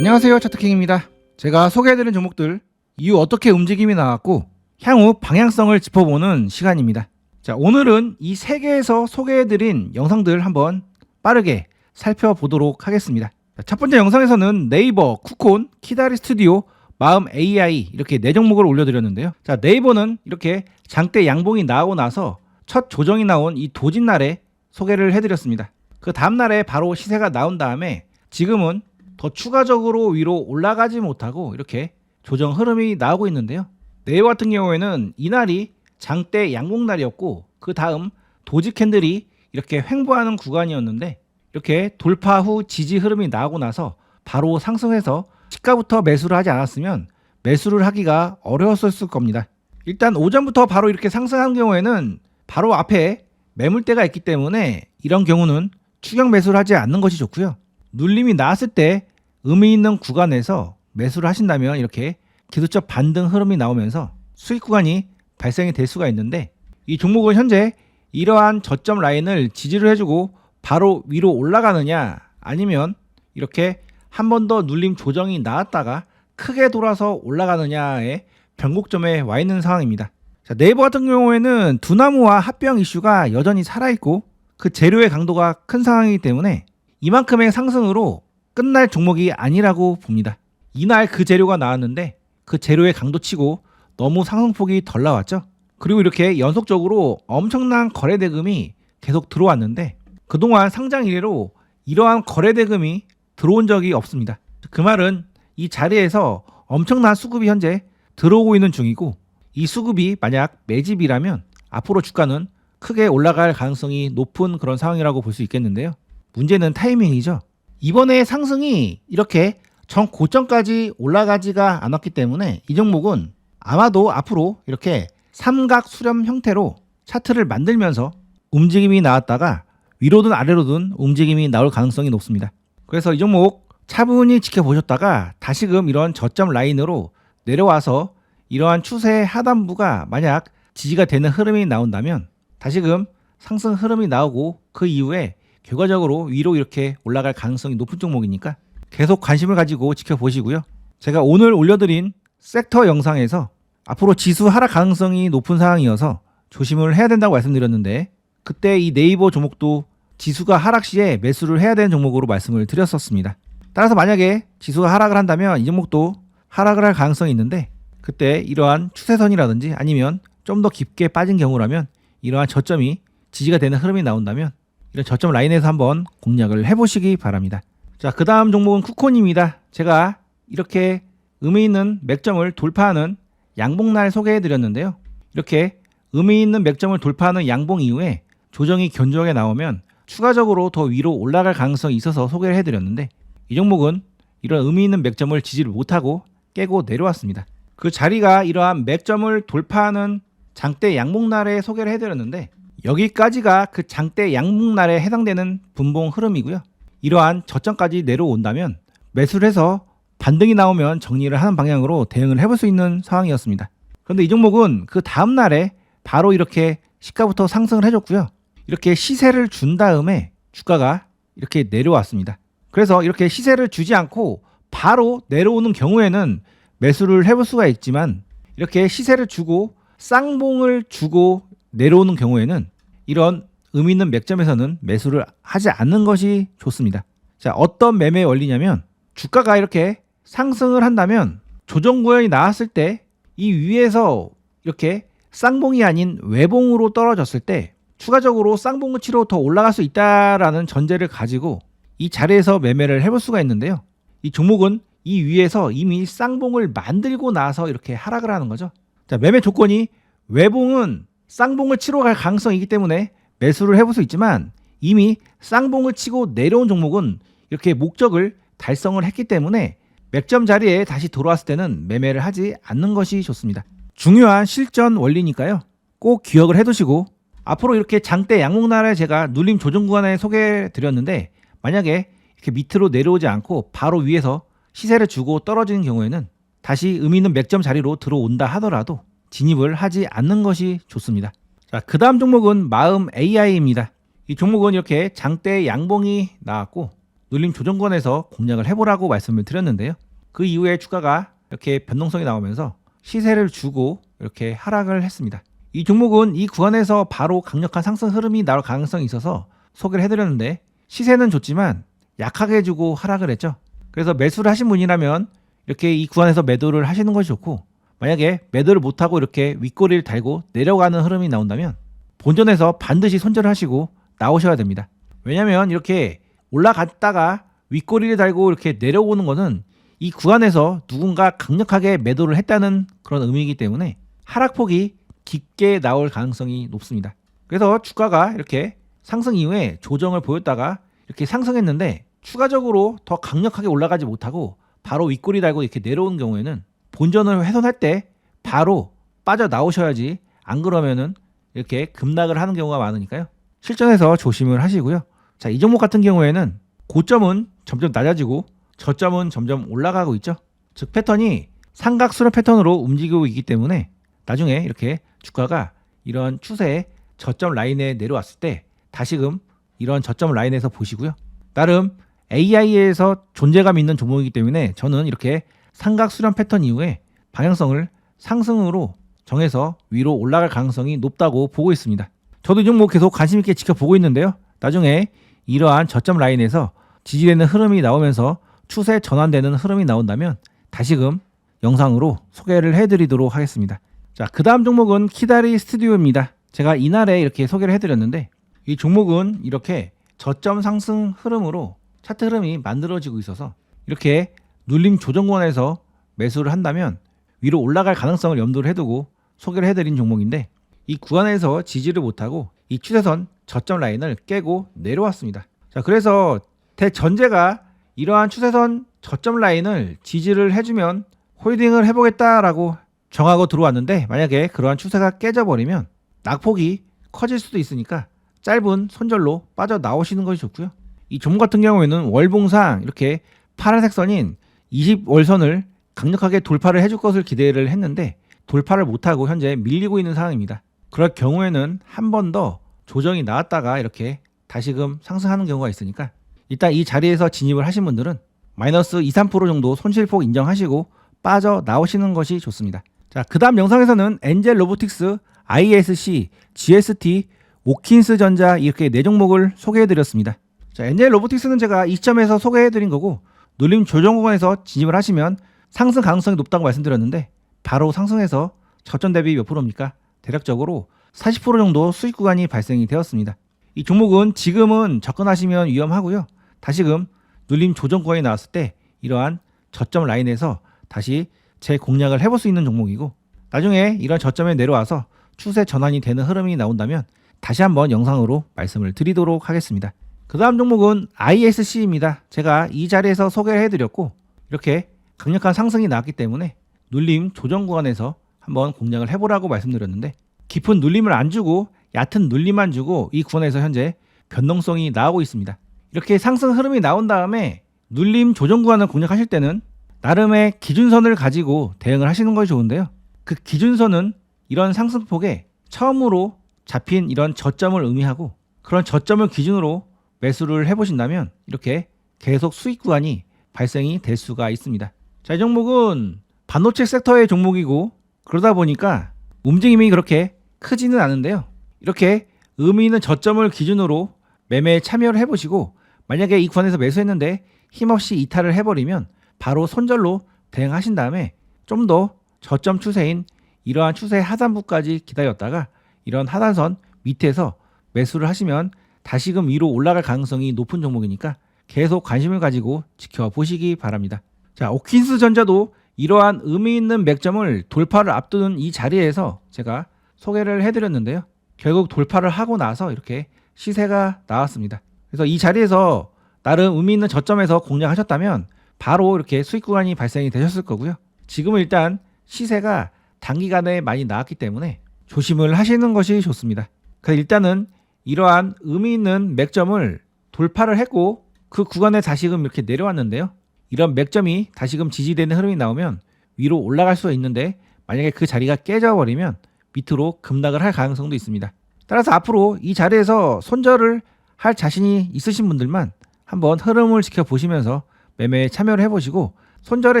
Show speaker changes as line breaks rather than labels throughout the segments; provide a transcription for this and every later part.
안녕하세요, 차트킹입니다. 제가 소개해드린 종목들 이후 어떻게 움직임이 나왔고 향후 방향성을 짚어보는 시간입니다. 자, 오늘은 이 세 개에서 소개해드린 영상들 한번 빠르게 살펴보도록 하겠습니다. 자, 첫 번째 영상에서는 네이버, 쿠콘, 키다리 스튜디오, 마음 AI 이렇게 4종목을 올려드렸는데요. 자, 네이버는 이렇게 장대 양봉이 나오고 나서 첫 조정이 나온 이 도진날에 소개를 해드렸습니다. 그 다음날에 바로 시세가 나온 다음에 지금은 더 추가적으로 위로 올라가지 못하고 이렇게 조정 흐름이 나오고 있는데요. 네이버 같은 경우에는 이날이 장대 양봉날이었고 그 다음 도지 캔들이 이렇게 횡보하는 구간이었는데 이렇게 돌파 후 지지 흐름이 나오고 나서 바로 상승해서 시가부터 매수를 하지 않았으면 매수를 하기가 어려웠을 겁니다. 일단 오전부터 바로 이렇게 상승한 경우에는 바로 앞에 매물대가 있기 때문에 이런 경우는 추격 매수를 하지 않는 것이 좋고요. 눌림이 나왔을 때 의미 있는 구간에서 매수를 하신다면 이렇게 기술적 반등 흐름이 나오면서 수익 구간이 발생이 될 수가 있는데 이 종목은 현재 이러한 저점 라인을 지지를 해주고 바로 위로 올라가느냐 아니면 이렇게 한 번 더 눌림 조정이 나왔다가 크게 돌아서 올라가느냐의 변곡점에 와 있는 상황입니다. 자, 네이버 같은 경우에는 두나무와 합병 이슈가 여전히 살아있고 그 재료의 강도가 큰 상황이기 때문에 이만큼의 상승으로 끝날 종목이 아니라고 봅니다. 이날 그 재료가 나왔는데 그 재료의 강도치고 너무 상승폭이 덜 나왔죠. 그리고 이렇게 연속적으로 엄청난 거래대금이 계속 들어왔는데 그동안 상장 이래로 이러한 거래대금이 들어온 적이 없습니다. 그 말은 이 자리에서 엄청난 수급이 현재 들어오고 있는 중이고 이 수급이 만약 매집이라면 앞으로 주가는 크게 올라갈 가능성이 높은 그런 상황이라고 볼 수 있겠는데요. 문제는 타이밍이죠. 이번에 상승이 이렇게 전 고점까지 올라가지가 않았기 때문에 이 종목은 아마도 앞으로 이렇게 삼각 수렴 형태로 차트를 만들면서 움직임이 나왔다가 위로든 아래로든 움직임이 나올 가능성이 높습니다. 그래서 이 종목 차분히 지켜보셨다가 다시금 이런 저점 라인으로 내려와서 이러한 추세 하단부가 만약 지지가 되는 흐름이 나온다면 다시금 상승 흐름이 나오고 그 이후에 결과적으로 위로 이렇게 올라갈 가능성이 높은 종목이니까 계속 관심을 가지고 지켜보시고요. 제가 오늘 올려드린 섹터 영상에서 앞으로 지수 하락 가능성이 높은 상황이어서 조심을 해야 된다고 말씀드렸는데 그때 이 네이버 종목도 지수가 하락 시에 매수를 해야 되는 종목으로 말씀을 드렸었습니다. 따라서 만약에 지수가 하락을 한다면 이 종목도 하락을 할 가능성이 있는데 그때 이러한 추세선이라든지 아니면 좀 더 깊게 빠진 경우라면 이러한 저점이 지지가 되는 흐름이 나온다면 이런 저점 라인에서 한번 공략을 해보시기 바랍니다. 자, 그 다음 종목은 쿠콘입니다. 제가 이렇게 의미 있는 맥점을 돌파하는 양봉날 소개해드렸는데요. 이렇게 의미 있는 맥점을 돌파하는 양봉 이후에 조정이 견조하게 나오면 추가적으로 더 위로 올라갈 가능성이 있어서 소개를 해드렸는데 이 종목은 이런 의미 있는 맥점을 지지를 못하고 깨고 내려왔습니다. 그 자리가 이러한 맥점을 돌파하는 장대 양봉날에 소개를 해드렸는데 여기까지가 그 장대 양봉날에 해당되는 분봉 흐름이고요. 이러한 저점까지 내려온다면 매수를 해서 반등이 나오면 정리를 하는 방향으로 대응을 해볼 수 있는 상황이었습니다. 그런데 이 종목은 그 다음날에 바로 이렇게 시가부터 상승을 해줬고요. 이렇게 시세를 준 다음에 주가가 이렇게 내려왔습니다. 그래서 이렇게 시세를 주지 않고 바로 내려오는 경우에는 매수를 해볼 수가 있지만 이렇게 시세를 주고 쌍봉을 주고 내려오는 경우에는 이런 의미 있는 맥점에서는 매수를 하지 않는 것이 좋습니다. 자, 어떤 매매 원리냐면 주가가 이렇게 상승을 한다면 조정 구간이 나왔을 때 이 위에서 이렇게 쌍봉이 아닌 외봉으로 떨어졌을 때 추가적으로 쌍봉치로 더 올라갈 수 있다라는 전제를 가지고 이 자리에서 매매를 해볼 수가 있는데요. 이 종목은 이 위에서 이미 쌍봉을 만들고 나서 이렇게 하락을 하는 거죠. 자, 매매 조건이 외봉은 쌍봉을 치러 갈 가능성이기 때문에 매수를 해볼 수 있지만 이미 쌍봉을 치고 내려온 종목은 이렇게 목적을 달성을 했기 때문에 맥점 자리에 다시 돌아왔을 때는 매매를 하지 않는 것이 좋습니다. 중요한 실전 원리니까요. 꼭 기억을 해두시고 앞으로 이렇게 장대 양봉날에 제가 눌림 조정 구간에 소개해 드렸는데 만약에 이렇게 밑으로 내려오지 않고 바로 위에서 시세를 주고 떨어지는 경우에는 다시 의미 있는 맥점 자리로 들어온다 하더라도 진입을 하지 않는 것이 좋습니다. 자, 그 다음 종목은 마음 AI입니다. 이 종목은 이렇게 장대 양봉이 나왔고 눌림 조정권에서 공략을 해보라고 말씀을 드렸는데요. 그 이후에 주가가 이렇게 변동성이 나오면서 시세를 주고 이렇게 하락을 했습니다. 이 종목은 이 구간에서 바로 강력한 상승 흐름이 나올 가능성이 있어서 소개를 해드렸는데 시세는 좋지만 약하게 주고 하락을 했죠. 그래서 매수를 하신 분이라면 이렇게 이 구간에서 매도를 하시는 것이 좋고, 만약에 매도를 못하고 이렇게 윗꼬리를 달고 내려가는 흐름이 나온다면 본전에서 반드시 손절을 하시고 나오셔야 됩니다. 왜냐하면 이렇게 올라갔다가 윗꼬리를 달고 이렇게 내려오는 것은 이 구간에서 누군가 강력하게 매도를 했다는 그런 의미이기 때문에 하락폭이 깊게 나올 가능성이 높습니다. 그래서 주가가 이렇게 상승 이후에 조정을 보였다가 이렇게 상승했는데 추가적으로 더 강력하게 올라가지 못하고 바로 윗꼬리 달고 이렇게 내려오는 경우에는 본전을 훼손할 때 바로 빠져나오셔야지, 안 그러면은 이렇게 급락을 하는 경우가 많으니까요. 실전에서 조심을 하시고요. 자, 이 종목 같은 경우에는 고점은 점점 낮아지고 저점은 점점 올라가고 있죠. 즉 패턴이 삼각수렴 패턴으로 움직이고 있기 때문에 나중에 이렇게 주가가 이런 추세의 저점 라인에 내려왔을 때 다시금 이런 저점 라인에서 보시고요. 나름 AI에서 존재감 있는 종목이기 때문에 저는 이렇게 삼각수렴 패턴 이후에 방향성을 상승으로 정해서 위로 올라갈 가능성이 높다고 보고 있습니다. 저도 이 종목 계속 관심 있게 지켜보고 있는데요. 나중에 이러한 저점 라인에서 지지되는 흐름이 나오면서 추세 전환되는 흐름이 나온다면 다시금 영상으로 소개를 해드리도록 하겠습니다. 자, 그 다음 종목은 키다리 스튜디오입니다. 제가 이날에 이렇게 소개를 해드렸는데 이 종목은 이렇게 저점 상승 흐름으로 차트 흐름이 만들어지고 있어서 이렇게 눌림 조정권에서 매수를 한다면 위로 올라갈 가능성을 염두를 해두고 소개를 해드린 종목인데 이 구간에서 지지를 못하고 이 추세선 저점 라인을 깨고 내려왔습니다. 자, 그래서 대전제가 이러한 추세선 저점 라인을 지지를 해주면 홀딩을 해보겠다라고 정하고 들어왔는데 만약에 그러한 추세가 깨져버리면 낙폭이 커질 수도 있으니까 짧은 손절로 빠져나오시는 것이 좋고요. 이 종목 같은 경우에는 월봉상 이렇게 파란색 선인 20월선을 강력하게 돌파를 해줄 것을 기대를 했는데 돌파를 못하고 현재 밀리고 있는 상황입니다. 그럴 경우에는 한 번 더 조정이 나왔다가 이렇게 다시금 상승하는 경우가 있으니까 일단 이 자리에서 진입을 하신 분들은 마이너스 2, 3% 정도 손실폭 인정하시고 빠져나오시는 것이 좋습니다. 자, 그 다음 영상에서는 엔젤 로보틱스, ISC, GST, 오킨스 전자 이렇게 4종목을 소개해드렸습니다. 자, 엔젤 로보틱스는 제가 이 시점에서 소개해드린 거고 눌림 조정 구간에서 진입을 하시면 상승 가능성이 높다고 말씀드렸는데 바로 상승해서 저점 대비 몇 프로입니까? 대략적으로 40% 정도 수익 구간이 발생이 되었습니다. 이 종목은 지금은 접근하시면 위험하고요. 다시금 눌림 조정권이 나왔을 때 이러한 저점 라인에서 다시 재공략을 해볼 수 있는 종목이고 나중에 이런 저점에 내려와서 추세 전환이 되는 흐름이 나온다면 다시 한번 영상으로 말씀을 드리도록 하겠습니다. 그 다음 종목은 ISC입니다. 제가 이 자리에서 소개를 해드렸고 이렇게 강력한 상승이 나왔기 때문에 눌림 조정 구간에서 한번 공략을 해보라고 말씀드렸는데 깊은 눌림을 안 주고 얕은 눌림만 주고 이 구간에서 현재 변동성이 나오고 있습니다. 이렇게 상승 흐름이 나온 다음에 눌림 조정 구간을 공략하실 때는 나름의 기준선을 가지고 대응을 하시는 것이 좋은데요. 그 기준선은 이런 상승폭에 처음으로 잡힌 이런 저점을 의미하고 그런 저점을 기준으로 매수를 해보신다면 이렇게 계속 수익 구간이 발생이 될 수가 있습니다. 자, 이 종목은 반도체 섹터의 종목이고 그러다 보니까 움직임이 그렇게 크지는 않은데요. 이렇게 의미 있는 저점을 기준으로 매매에 참여를 해보시고 만약에 이 구간에서 매수했는데 힘없이 이탈을 해버리면 바로 손절로 대응하신 다음에 좀 더 저점 추세인 이러한 추세 하단부까지 기다렸다가 이런 하단선 밑에서 매수를 하시면 다시금 위로 올라갈 가능성이 높은 종목이니까 계속 관심을 가지고 지켜보시기 바랍니다. 자, 오킨스 전자도 이러한 의미 있는 맥점을 돌파를 앞두는 이 자리에서 제가 소개를 해드렸는데요. 결국 돌파를 하고 나서 이렇게 시세가 나왔습니다. 그래서 이 자리에서 나름 의미 있는 저점에서 공략하셨다면 바로 이렇게 수익 구간이 발생이 되셨을 거고요. 지금은 일단 시세가 단기간에 많이 나왔기 때문에 조심을 하시는 것이 좋습니다. 그래서 일단은 이러한 의미 있는 맥점을 돌파를 했고 그 구간에 다시금 이렇게 내려왔는데요. 이런 맥점이 다시금 지지되는 흐름이 나오면 위로 올라갈 수가 있는데 만약에 그 자리가 깨져버리면 밑으로 급락을 할 가능성도 있습니다. 따라서 앞으로 이 자리에서 손절을 할 자신이 있으신 분들만 한번 흐름을 지켜보시면서 매매에 참여를 해보시고, 손절에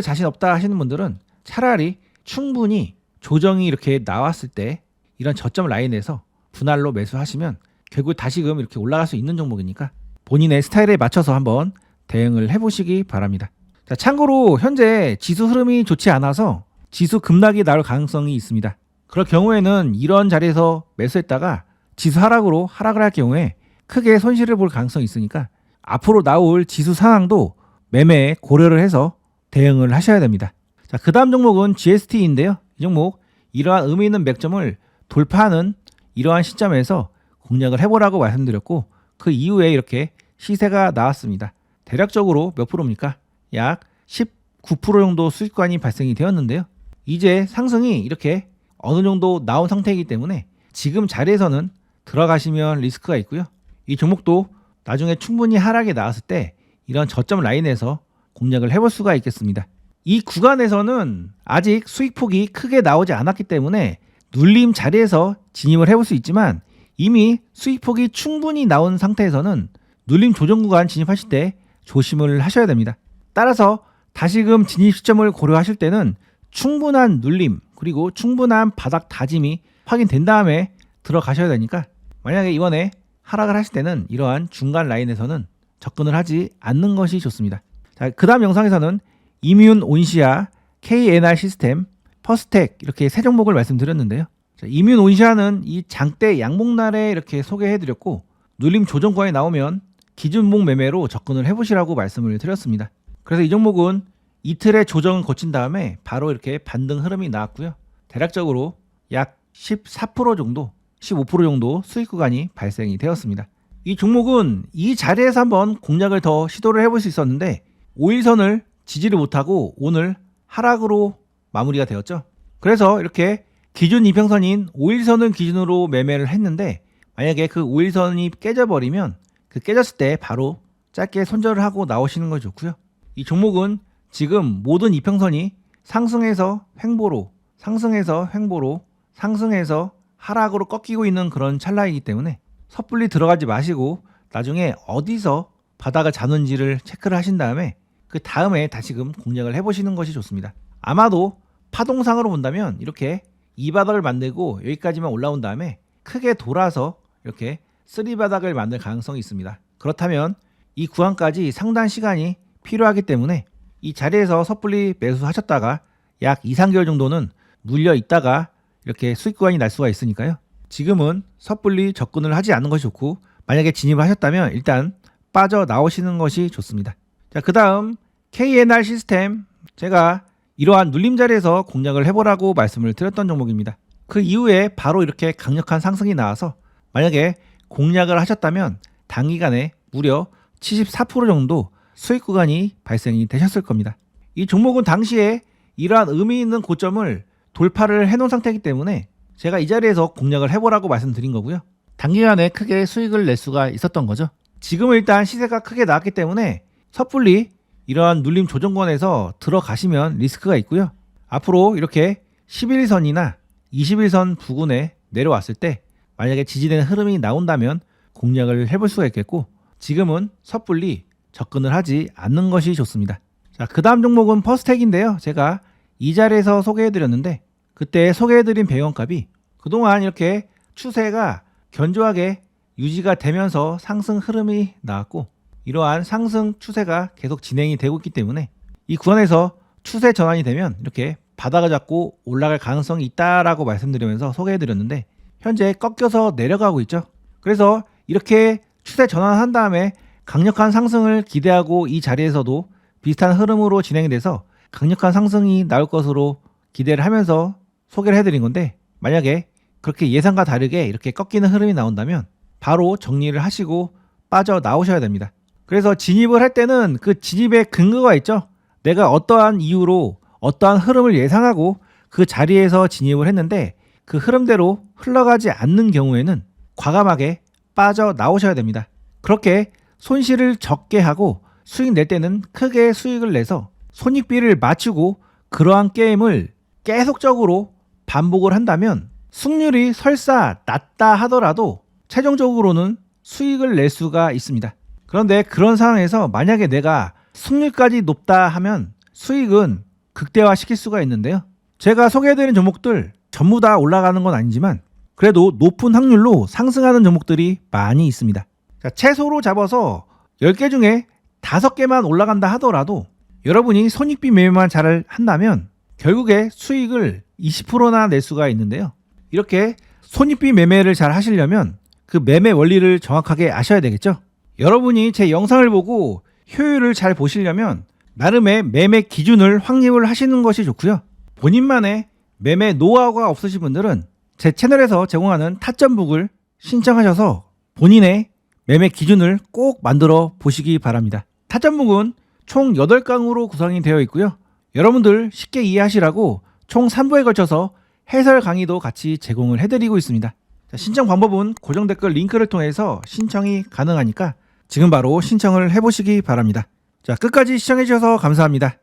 자신 없다 하시는 분들은 차라리 충분히 조정이 이렇게 나왔을 때 이런 저점 라인에서 분할로 매수하시면 결국 다시금 이렇게 올라갈 수 있는 종목이니까 본인의 스타일에 맞춰서 한번 대응을 해보시기 바랍니다. 자, 참고로 현재 지수 흐름이 좋지 않아서 지수 급락이 나올 가능성이 있습니다. 그럴 경우에는 이런 자리에서 매수했다가 지수 하락으로 하락을 할 경우에 크게 손실을 볼 가능성이 있으니까 앞으로 나올 지수 상황도 매매에 고려를 해서 대응을 하셔야 됩니다. 자, 그 다음 종목은 GST인데요. 이 종목 이러한 의미 있는 맥점을 돌파하는 이러한 시점에서 공략을 해보라고 말씀드렸고, 그 이후에 이렇게 시세가 나왔습니다. 대략적으로 몇 프로입니까? 약 19% 정도 수익관이 발생이 되었는데요. 이제 상승이 이렇게 어느 정도 나온 상태이기 때문에 지금 자리에서는 들어가시면 리스크가 있고요. 이 종목도 나중에 충분히 하락이 나왔을 때 이런 저점 라인에서 공략을 해볼 수가 있겠습니다. 이 구간에서는 아직 수익폭이 크게 나오지 않았기 때문에 눌림 자리에서 진입을 해볼 수 있지만, 이미 수익폭이 충분히 나온 상태에서는 눌림 조정 구간 진입하실 때 조심을 하셔야 됩니다. 따라서 다시금 진입 시점을 고려하실 때는 충분한 눌림 그리고 충분한 바닥 다짐이 확인된 다음에 들어가셔야 되니까, 만약에 이번에 하락을 하실 때는 이러한 중간 라인에서는 접근을 하지 않는 것이 좋습니다. 자, 그 다음 영상에서는 이뮨 온시아, KNR 시스템, 퍼스텍 이렇게 세 종목을 말씀드렸는데요. 자, 이뮨 온시아는 이 장대 양봉날에 이렇게 소개해드렸고, 눌림 조정 구간이 나오면 기준목 매매로 접근을 해보시라고 말씀을 드렸습니다. 그래서 이 종목은 이틀의 조정을 거친 다음에 바로 이렇게 반등 흐름이 나왔고요. 대략적으로 약 14% 정도, 15% 정도 수익 구간이 발생이 되었습니다. 이 종목은 이 자리에서 한번 공략을 더 시도를 해볼 수 있었는데 5일선을 지지를 못하고 오늘 하락으로 마무리가 되었죠. 그래서 이렇게 기준 이평선인 5일선을 기준으로 매매를 했는데, 만약에 그 5일선이 깨져버리면 그 깨졌을 때 바로 짧게 손절을 하고 나오시는 것이 좋고요. 이 종목은 지금 모든 이평선이 상승해서 횡보로, 상승해서 횡보로, 상승해서 하락으로 꺾이고 있는 그런 찰나이기 때문에 섣불리 들어가지 마시고 나중에 어디서 바닥을 잡는지를 체크를 하신 다음에 그 다음에 다시금 공략을 해보시는 것이 좋습니다. 아마도 파동상으로 본다면 이렇게 이 바닥을 만들고 여기까지만 올라온 다음에 크게 돌아서 이렇게 쓰리 바닥을 만들 가능성이 있습니다. 그렇다면 이 구간까지 상당 시간이 필요하기 때문에 이 자리에서 섣불리 매수하셨다가 약 2, 3개월 정도는 물려 있다가 이렇게 수익 구간이 날 수가 있으니까요. 지금은 섣불리 접근을 하지 않는 것이 좋고, 만약에 진입을 하셨다면 일단 빠져나오시는 것이 좋습니다. 자, 그 다음 KNR 시스템, 제가 이러한 눌림 자리에서 공략을 해보라고 말씀을 드렸던 종목입니다. 그 이후에 바로 이렇게 강력한 상승이 나와서 만약에 공략을 하셨다면 단기간에 무려 74% 정도 수익 구간이 발생이 되셨을 겁니다. 이 종목은 당시에 이러한 의미 있는 고점을 돌파를 해놓은 상태이기 때문에 제가 이 자리에서 공략을 해보라고 말씀드린 거고요. 단기간에 크게 수익을 낼 수가 있었던 거죠. 지금은 일단 시세가 크게 나왔기 때문에 섣불리 이러한 눌림 조정권에서 들어가시면 리스크가 있고요. 앞으로 이렇게 11선이나 21선 부근에 내려왔을 때 만약에 지지되는 흐름이 나온다면 공략을 해볼 수가 있겠고, 지금은 섣불리 접근을 하지 않는 것이 좋습니다. 자, 그 다음 종목은 퍼스텍인데요. 제가 이 자리에서 소개해드렸는데 그때 소개해드린 배경값이 그동안 이렇게 추세가 견조하게 유지가 되면서 상승 흐름이 나왔고, 이러한 상승 추세가 계속 진행이 되고 있기 때문에 이 구간에서 추세 전환이 되면 이렇게 바닥을 잡고 올라갈 가능성이 있다라고 말씀드리면서 소개해드렸는데 현재 꺾여서 내려가고 있죠. 그래서 이렇게 추세 전환한 다음에 강력한 상승을 기대하고 이 자리에서도 비슷한 흐름으로 진행이 돼서 강력한 상승이 나올 것으로 기대를 하면서 소개를 해드린 건데, 만약에 그렇게 예상과 다르게 이렇게 꺾이는 흐름이 나온다면 바로 정리를 하시고 빠져나오셔야 됩니다. 그래서 진입을 할 때는 그 진입의 근거가 있죠. 내가 어떠한 이유로 어떠한 흐름을 예상하고 그 자리에서 진입을 했는데 그 흐름대로 흘러가지 않는 경우에는 과감하게 빠져나오셔야 됩니다. 그렇게 손실을 적게 하고 수익 낼 때는 크게 수익을 내서 손익비를 맞추고 그러한 게임을 계속적으로 반복을 한다면 승률이 설사 낮다 하더라도 최종적으로는 수익을 낼 수가 있습니다. 그런데 그런 상황에서 만약에 내가 승률까지 높다 하면 수익은 극대화시킬 수가 있는데요. 제가 소개해드린 종목들 전부 다 올라가는 건 아니지만 그래도 높은 확률로 상승하는 종목들이 많이 있습니다. 자, 채소로 잡아서 10개 중에 5개만 올라간다 하더라도 여러분이 손익비 매매만 잘 한다면 결국에 수익을 20%나 낼 수가 있는데요. 이렇게 손익비 매매를 잘 하시려면 그 매매 원리를 정확하게 아셔야 되겠죠. 여러분이 제 영상을 보고 효율을 잘 보시려면 나름의 매매 기준을 확립을 하시는 것이 좋고요. 본인만의 매매 노하우가 없으신 분들은 제 채널에서 제공하는 타점북을 신청하셔서 본인의 매매 기준을 꼭 만들어 보시기 바랍니다. 타점북은 총 8강으로 구성이 되어 있고요. 여러분들 쉽게 이해하시라고 총 3부에 걸쳐서 해설 강의도 같이 제공을 해드리고 있습니다. 자, 신청 방법은 고정 댓글 링크를 통해서 신청이 가능하니까 지금 바로 신청을 해보시기 바랍니다. 자, 끝까지 시청해주셔서 감사합니다.